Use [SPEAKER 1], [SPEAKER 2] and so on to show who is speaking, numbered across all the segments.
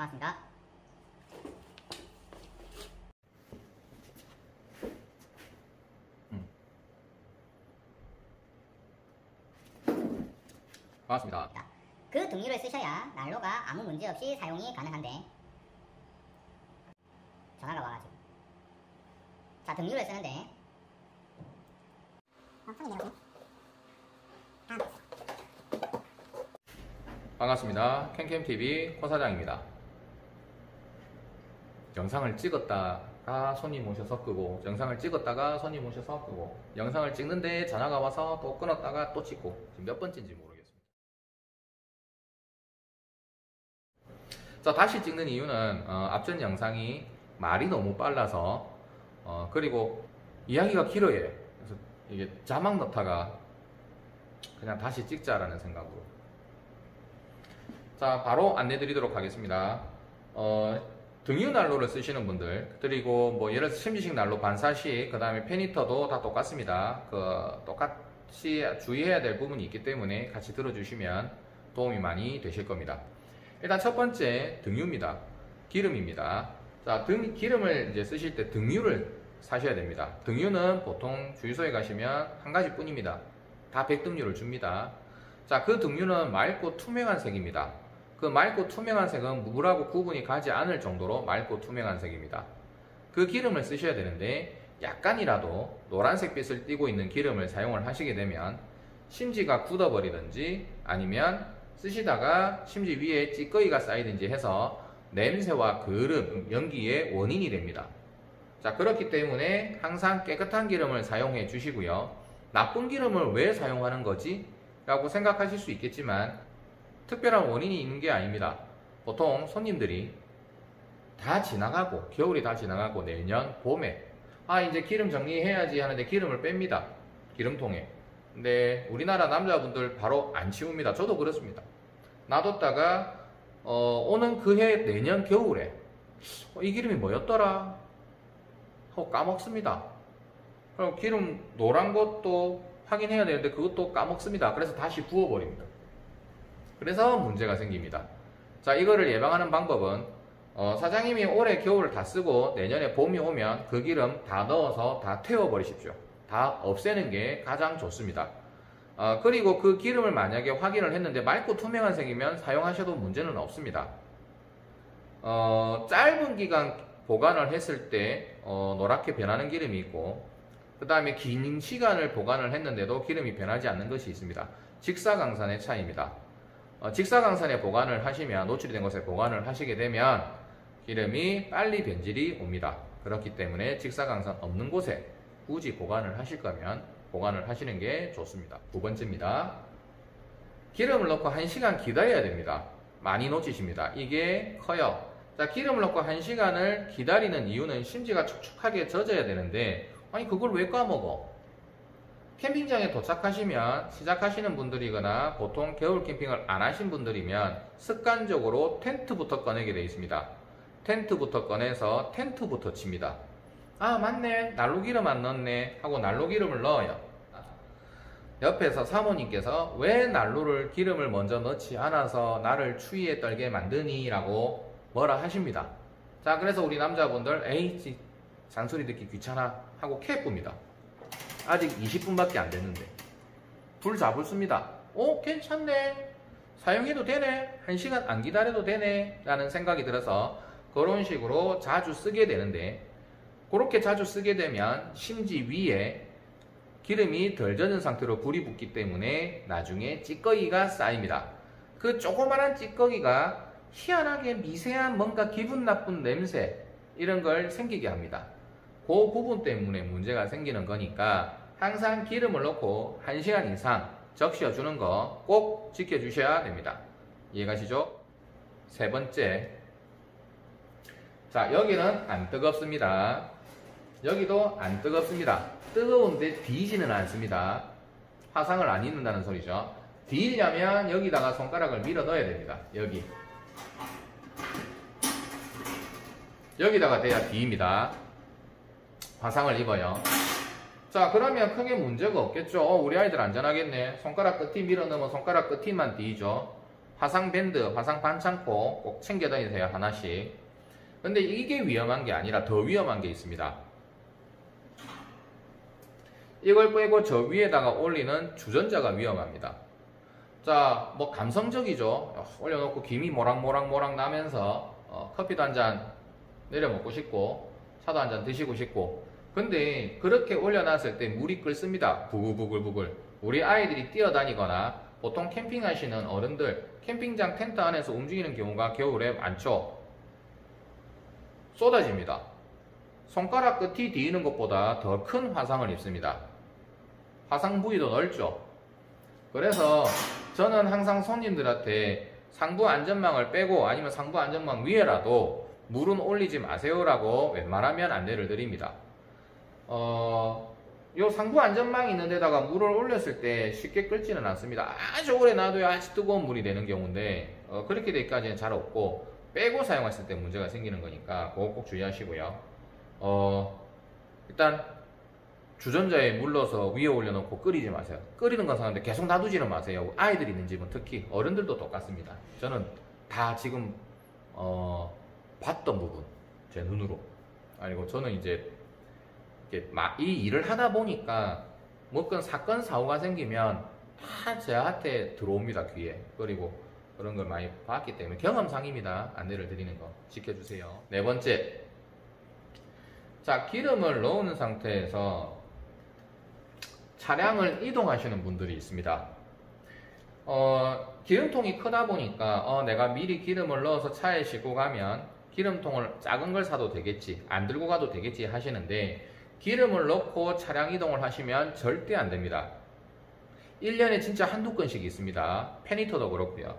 [SPEAKER 1] 반갑습니다.
[SPEAKER 2] 반갑습니다.
[SPEAKER 1] 그 등유를 쓰셔야 난로가 아무 문제 없이 사용이 가능한데, 전화가 와가지고. 자, 등유를 쓰는데
[SPEAKER 2] 반갑습니다. 캔캠TV 코사장입니다. 영상을 찍었다가 손님 오셔서 끄고, 영상을 찍었다가 손님 오셔서 끄고, 영상을 찍는데 전화가 와서 또 끊었다가 또 찍고, 지금 몇 번째인지 모르겠습니다. 자, 다시 찍는 이유는 앞전 영상이 말이 너무 빨라서 그리고 이야기가 길어요. 그래서 이게 자막 넣다가 그냥 다시 찍자라는 생각으로. 자, 바로 안내 드리도록 하겠습니다. 등유 난로를 쓰시는 분들, 그리고 뭐 예를 들어서 심지식 난로 반사식, 그 다음에 페니터도 다 똑같습니다. 똑같이 주의해야 될 부분이 있기 때문에 같이 들어주시면 도움이 많이 되실 겁니다. 일단 첫 번째 등유입니다. 기름입니다. 자, 기름을 이제 쓰실 때 등유를 사셔야 됩니다. 등유는 보통 주유소에 가시면 한 가지 뿐입니다. 다 백등유를 줍니다. 자, 그 등유는 맑고 투명한 색입니다. 그 맑고 투명한 색은 물하고 구분이 가지 않을 정도로 맑고 투명한 색입니다. 그 기름을 쓰셔야 되는데 약간이라도 노란색 빛을 띠고 있는 기름을 사용을 하시게 되면 심지가 굳어버리든지 아니면 쓰시다가 심지 위에 찌꺼기가 쌓이든지 해서 냄새와 거름, 연기의 원인이 됩니다. 자, 그렇기 때문에 항상 깨끗한 기름을 사용해 주시고요. 나쁜 기름을 왜 사용하는 거지? 라고 생각하실 수 있겠지만 특별한 원인이 있는 게 아닙니다. 보통 손님들이 다 지나가고, 겨울이 다 지나가고 내년 봄에 이제 기름 정리해야지 하는데 기름을 뺍니다. 기름통에. 근데 우리나라 남자분들 바로 안 치웁니다. 저도 그렇습니다. 놔뒀다가 오는 그해 내년 겨울에 이 기름이 뭐였더라 하고 까먹습니다. 그럼 기름 노란 것도 확인해야 되는데 그것도 까먹습니다. 그래서 다시 부어버립니다. 그래서 문제가 생깁니다. 자, 이거를 예방하는 방법은 사장님이 올해 겨울을 다 쓰고 내년에 봄이 오면 그 기름 다 넣어서 다 태워버리십시오. 다 없애는 게 가장 좋습니다. 그리고 그 기름을 만약에 확인을 했는데 맑고 투명한 색이면 사용하셔도 문제는 없습니다. 짧은 기간 보관을 했을 때 노랗게 변하는 기름이 있고, 그 다음에 긴 시간을 보관을 했는데도 기름이 변하지 않는 것이 있습니다. 직사광산의 차이입니다. 직사광산에 보관을 하시면, 노출이 된 곳에 보관을 하시게 되면 기름이 빨리 변질이 옵니다. 그렇기 때문에 직사광산 없는 곳에 굳이 보관을 하실 거면 보관을 하시는 게 좋습니다. 두 번째입니다. 기름을 넣고 1시간 기다려야 됩니다. 많이 놓치십니다. 이게 커요. 자, 기름을 넣고 1시간을 기다리는 이유는 심지가 촉촉하게 젖어야 되는데 아니 그걸 왜 까먹어? 캠핑장에 도착하시면 시작하시는 분들이거나 보통 겨울 캠핑을 안 하신 분들이면 습관적으로 텐트부터 꺼내게 되어 있습니다. 텐트부터 꺼내서 텐트부터 칩니다. 맞네, 난로기름 안 넣었네 하고 난로기름을 넣어요. 옆에서 사모님께서 왜 난로를 기름을 먼저 넣지 않아서 나를 추위에 떨게 만드니? 라고 뭐라 하십니다. 자, 그래서 우리 남자분들 에이 잔소리 듣기 귀찮아 하고 캡입니다. 아직 20분밖에 안 됐는데 불 잡을습니다. 괜찮네, 사용해도 되네, 1시간 안 기다려도 되네 라는 생각이 들어서 그런 식으로 자주 쓰게 되는데, 그렇게 자주 쓰게 되면 심지 위에 기름이 덜 젖은 상태로 불이 붙기 때문에 나중에 찌꺼기가 쌓입니다. 그 조그마한 찌꺼기가 희한하게 미세한 뭔가 기분 나쁜 냄새 이런 걸 생기게 합니다. 그 부분 때문에 문제가 생기는 거니까 항상 기름을 넣고 1시간 이상 적셔주는 거 꼭 지켜주셔야 됩니다. 이해가시죠? 세 번째, 자, 여기는 안 뜨겁습니다. 여기도 안 뜨겁습니다. 뜨거운데 뒤지는 않습니다. 화상을 안 입는다는 소리죠. 뒤려면 여기다가 손가락을 밀어 넣어야 됩니다. 여기다가 돼야 뒤입니다. 화상을 입어요. 자, 그러면 크게 문제가 없겠죠. 우리 아이들 안전하겠네. 손가락 끝이 밀어 넣으면 손가락 끝이만 뒤죠. 화상 밴드, 화상 반창고 꼭 챙겨 다니세요, 하나씩. 근데 이게 위험한 게 아니라 더 위험한 게 있습니다. 이걸 빼고 저 위에다가 올리는 주전자가 위험합니다. 자, 뭐 감성적이죠. 올려놓고 김이 모락모락 나면서 커피도 한 잔 내려 먹고 싶고 차도 한 잔 드시고 싶고. 근데 그렇게 올려놨을 때 물이 끓습니다. 부글부글. 우리 아이들이 뛰어다니거나 보통 캠핑하시는 어른들 캠핑장 텐트 안에서 움직이는 경우가 겨울에 많죠. 쏟아집니다. 손가락 끝이 뒤이는 것보다 더 큰 화상을 입습니다. 화상 부위도 넓죠. 그래서 저는 항상 손님들한테 상부 안전망을 빼고 아니면 상부 안전망 위에라도 물은 올리지 마세요라고 웬만하면 안내를 드립니다. 요 상부 안전망이 있는 데다가 물을 올렸을 때 쉽게 끓지는 않습니다. 아주 오래 놔둬야 아주 뜨거운 물이 되는 경우인데 그렇게 되기까지는 잘 없고 빼고 사용했을 때 문제가 생기는 거니까 그거 꼭 주의하시고요. 일단 주전자에 물 넣어서 위에 올려놓고 끓이지 마세요. 끓이는 건 상관없는데 계속 놔두지는 마세요. 아이들 있는 집은 특히, 어른들도 똑같습니다. 저는 다 지금 봤던 부분, 제 눈으로. 그리고 저는 이제 이 일을 하다 보니까 뭐건 사건 사고가 생기면 다 저한테 들어옵니다, 귀에. 그리고 그런 걸 많이 봤기 때문에 경험상입니다. 안내를 드리는 거 지켜주세요. 네 번째, 자, 기름을 넣는 상태에서 차량을 이동하시는 분들이 있습니다. 기름통이 크다 보니까 내가 미리 기름을 넣어서 차에 싣고 가면 기름통을 작은 걸 사도 되겠지, 안 들고 가도 되겠지 하시는데 기름을 넣고 차량 이동을 하시면 절대 안 됩니다. 1년에 진짜 한두 건씩 있습니다. 페니터도 그렇고요.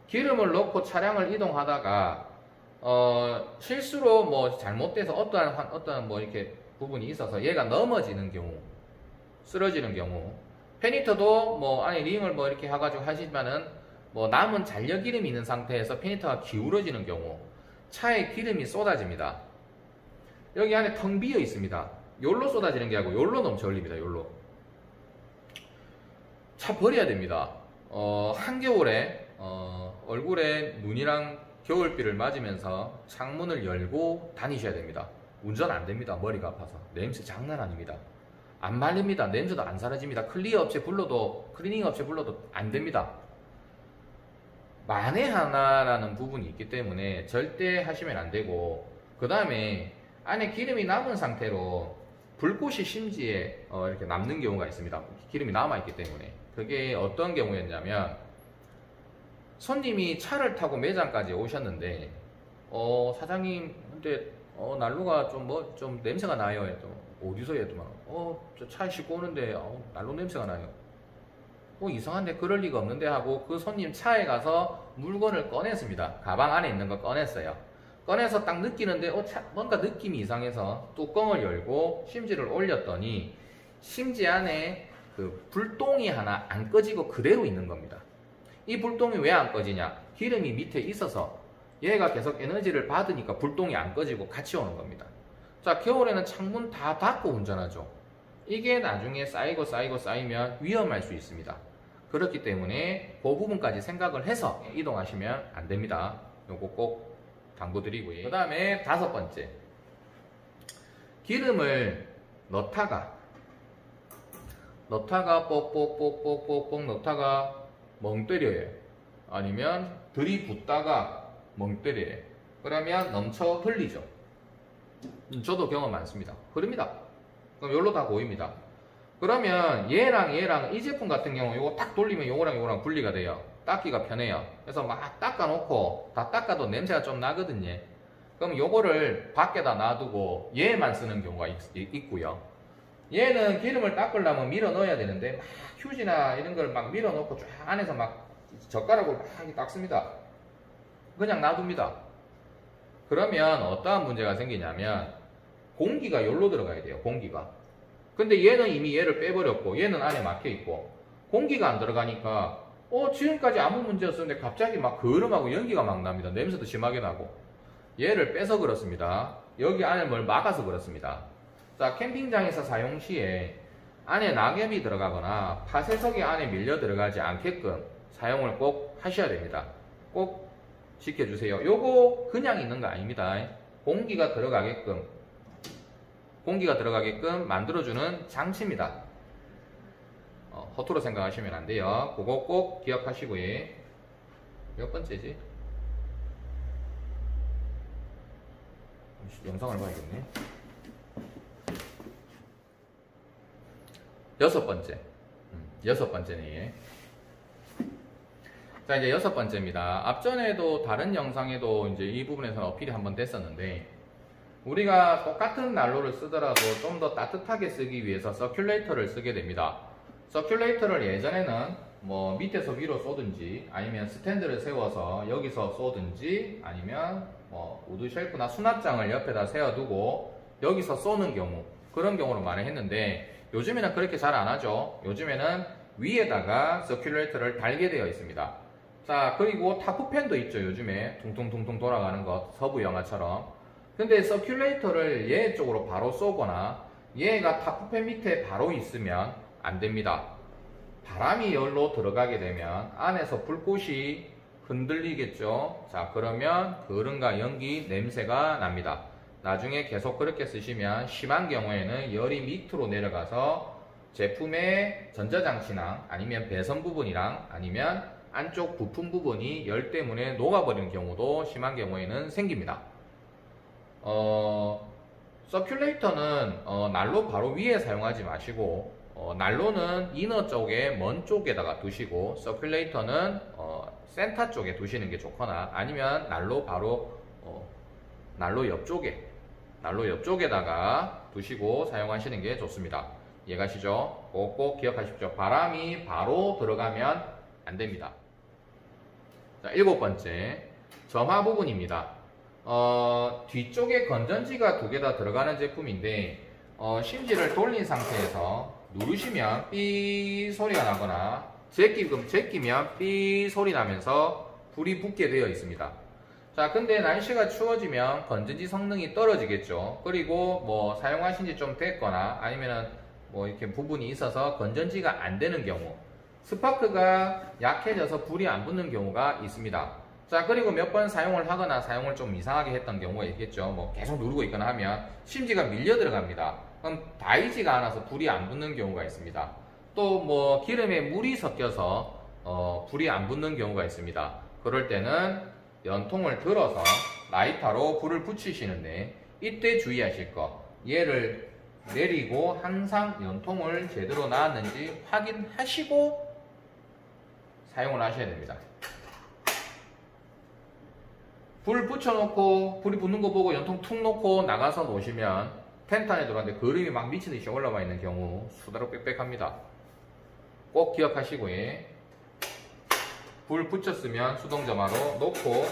[SPEAKER 2] 기름을 넣고 차량을 이동하다가 실수로 뭐 잘못돼서 어떠한 뭐 이렇게 부분이 있어서 얘가 넘어지는 경우, 쓰러지는 경우, 페니터도 뭐 안에 링을 뭐 이렇게 해가지고 하시지만은 뭐 남은 잔여 기름이 있는 상태에서 페니터가 기울어지는 경우 차에 기름이 쏟아집니다. 여기 안에 텅 비어 있습니다. 요로 쏟아지는 게 아니고 요로 넘쳐 흘립니다. 요로. 차 버려야 됩니다. 한겨울에 얼굴에 눈이랑 겨울비를 맞으면서 창문을 열고 다니셔야 됩니다. 운전 안 됩니다. 머리가 아파서. 냄새 장난 아닙니다. 안 말립니다. 냄새도 안 사라집니다. 클리닝 업체 불러도 안 됩니다. 만에 하나라는 부분이 있기 때문에 절대 하시면 안 되고, 그 다음에 안에 기름이 남은 상태로 불꽃이 심지에 이렇게 남는 경우가 있습니다. 기름이 남아있기 때문에. 그게 어떤 경우였냐면, 손님이 차를 타고 매장까지 오셨는데 사장님 근데 난로가 좀 냄새가 나요. 어디서 했더만 저 차 싣고 오는데 난로 냄새가 나요. 이상한데 그럴 리가 없는데 하고 그 손님 차에 가서 물건을 꺼냈습니다. 가방 안에 있는 거 꺼냈어요. 꺼내서 딱 느끼는데 뭔가 느낌이 이상해서 뚜껑을 열고 심지를 올렸더니 심지 안에 그 불똥이 하나 안 꺼지고 그대로 있는 겁니다. 이 불똥이 왜 안 꺼지냐? 기름이 밑에 있어서 얘가 계속 에너지를 받으니까 불똥이 안 꺼지고 같이 오는 겁니다. 자, 겨울에는 창문 다 닫고 운전하죠. 이게 나중에 쌓이면 위험할 수 있습니다. 그렇기 때문에 그 부분까지 생각을 해서 이동하시면 안 됩니다. 요거 꼭 당부드리고요. 그 다음에 5번째, 기름을 넣다가 뽁뽁뽁뽁뽁 넣다가 멍 때려요. 아니면 들이붓다가 멍 때려요. 그러면 넘쳐 흘리죠. 저도 경험 많습니다. 흐릅니다. 그럼 요로 다 보입니다. 그러면 얘랑 이 제품 같은 경우 요거 딱 돌리면 요거랑 분리가 돼요. 닦기가 편해요. 그래서 막 닦아놓고 다 닦아도 냄새가 좀 나거든요. 그럼 요거를 밖에다 놔두고 얘만 쓰는 경우가 있고요. 얘는 기름을 닦으려면 밀어 넣어야 되는데 막 휴지나 이런 걸 막 밀어 넣고 쫙 안에서 막 젓가락으로 막 닦습니다. 그냥 놔둡니다. 그러면 어떠한 문제가 생기냐면 공기가 여기로 들어가야 돼요. 공기가. 근데 얘는 이미 얘를 빼버렸고 얘는 안에 막혀있고 공기가 안 들어가니까 지금까지 아무 문제 없었는데 갑자기 막 거름하고 연기가 막 납니다. 냄새도 심하게 나고. 얘를 빼서 그렇습니다. 여기 안에 뭘 막아서 그렇습니다. 자, 캠핑장에서 사용 시에 안에 낙엽이 들어가거나 파쇄석이 안에 밀려 들어가지 않게끔 사용을 꼭 하셔야 됩니다. 꼭 지켜주세요. 요거 그냥 있는 거 아닙니다. 공기가 들어가게끔 만들어주는 장치입니다. 허투루 생각하시면 안 돼요. 그거 꼭 기억하시고요. 몇 번째지? 영상을 봐야겠네. 6번째. 6번째네. 자, 이제 6번째입니다. 앞전에도 다른 영상에도 이제 이 부분에서 어필이 한번 됐었는데, 우리가 똑같은 난로를 쓰더라도 좀 더 따뜻하게 쓰기 위해서 서큘레이터를 쓰게 됩니다. 서큘레이터를 예전에는 뭐 밑에서 위로 쏘든지, 아니면 스탠드를 세워서 여기서 쏘든지, 아니면 뭐 우드 쉘프나 수납장을 옆에다 세워두고 여기서 쏘는 경우, 그런 경우를 많이 했는데, 요즘에는 그렇게 잘 안 하죠. 요즘에는 위에다가 서큘레이터를 달게 되어 있습니다. 자, 그리고 타프팬도 있죠. 요즘에 둥둥둥둥 돌아가는 것, 서부 영화처럼. 근데 서큘레이터를 얘 쪽으로 바로 쏘거나 얘가 타프팬 밑에 바로 있으면 안 됩니다. 바람이 열로 들어가게 되면 안에서 불꽃이 흔들리겠죠. 자, 그러면 그릇과 연기, 냄새가 납니다. 나중에 계속 그렇게 쓰시면 심한 경우에는 열이 밑으로 내려가서 제품의 전자장치랑 아니면 배선 부분이랑 아니면 안쪽 부품 부분이 열 때문에 녹아버리는 경우도 심한 경우에는 생깁니다. 서큘레이터는 난로 바로 위에 사용하지 마시고 난로는 이너 쪽에 먼 쪽에다가 두시고 서큘레이터는 센터 쪽에 두시는 게 좋거나 아니면 난로 바로 난로 옆쪽에다가 두시고 사용하시는 게 좋습니다. 이해가시죠? 꼭 기억하십시오. 바람이 바로 들어가면 안 됩니다. 자, 7번째 점화 부분입니다. 뒤쪽에 건전지가 2개 다 들어가는 제품인데 심지를 돌린 상태에서 누르시면 삐 소리가 나거나 제끼면 삐 소리 나면서 불이 붙게 되어 있습니다. 자, 근데 날씨가 추워지면 건전지 성능이 떨어지겠죠. 그리고 뭐 사용하신 지 좀 됐거나 아니면은 뭐 이렇게 부분이 있어서 건전지가 안 되는 경우, 스파크가 약해져서 불이 안 붙는 경우가 있습니다. 자, 그리고 몇 번 사용을 하거나 사용을 좀 이상하게 했던 경우가 있겠죠. 뭐 계속 누르고 있거나 하면 심지가 밀려 들어갑니다. 그럼 닿이지가 않아서 불이 안 붙는 경우가 있습니다. 또 뭐 기름에 물이 섞여서 불이 안 붙는 경우가 있습니다. 그럴 때는 연통을 들어서 라이터로 불을 붙이시는데 이때 주의하실 거, 얘를 내리고 항상 연통을 제대로 놨는지 확인하시고 사용을 하셔야 됩니다. 불 붙여놓고 불이 붙는 거 보고 연통 툭 놓고 나가서 놓으시면 텐트 안에 들어갔는데 그림이 막 미치듯이 올라와 있는 경우 수다로 빽빽합니다. 꼭 기억하시고요. 불 붙였으면 수동점화로 놓고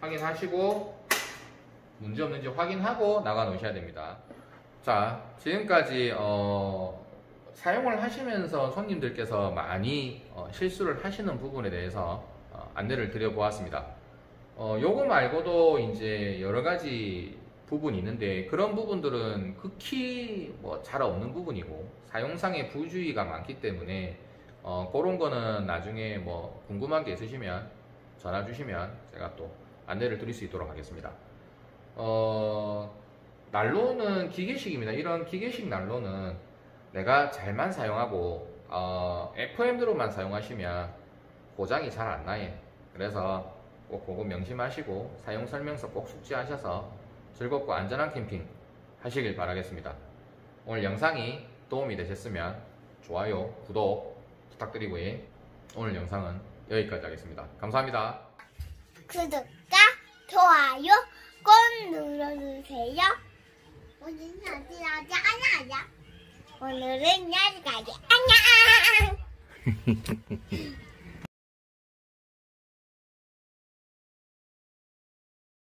[SPEAKER 2] 확인하시고 문제없는지 확인하고 나가 놓으셔야 됩니다. 자, 지금까지 사용을 하시면서 손님들께서 많이 실수를 하시는 부분에 대해서 안내를 드려보았습니다. 요거 말고도 이제 여러 가지 부분이 있는데 그런 부분들은 극히 뭐 잘 없는 부분이고 사용상의 부주의가 많기 때문에 그런 거는 나중에 뭐 궁금한 게 있으시면 전화 주시면 제가 또 안내를 드릴 수 있도록 하겠습니다. 난로는 기계식입니다. 이런 기계식 난로는 내가 잘만 사용하고 FM으로만 사용하시면 고장이 잘 안 나요. 그래서 꼭 그거 명심하시고 사용 설명서 꼭 숙지하셔서 즐겁고 안전한 캠핑 하시길 바라겠습니다. 오늘 영상이 도움이 되셨으면 좋아요, 구독 부탁드리고요. 오늘 영상은 여기까지 하겠습니다. 감사합니다.
[SPEAKER 3] 구독과 좋아요 꼭 눌러주세요. 오늘은 어디까지 하나요? 오늘은 여기까지. 안녕.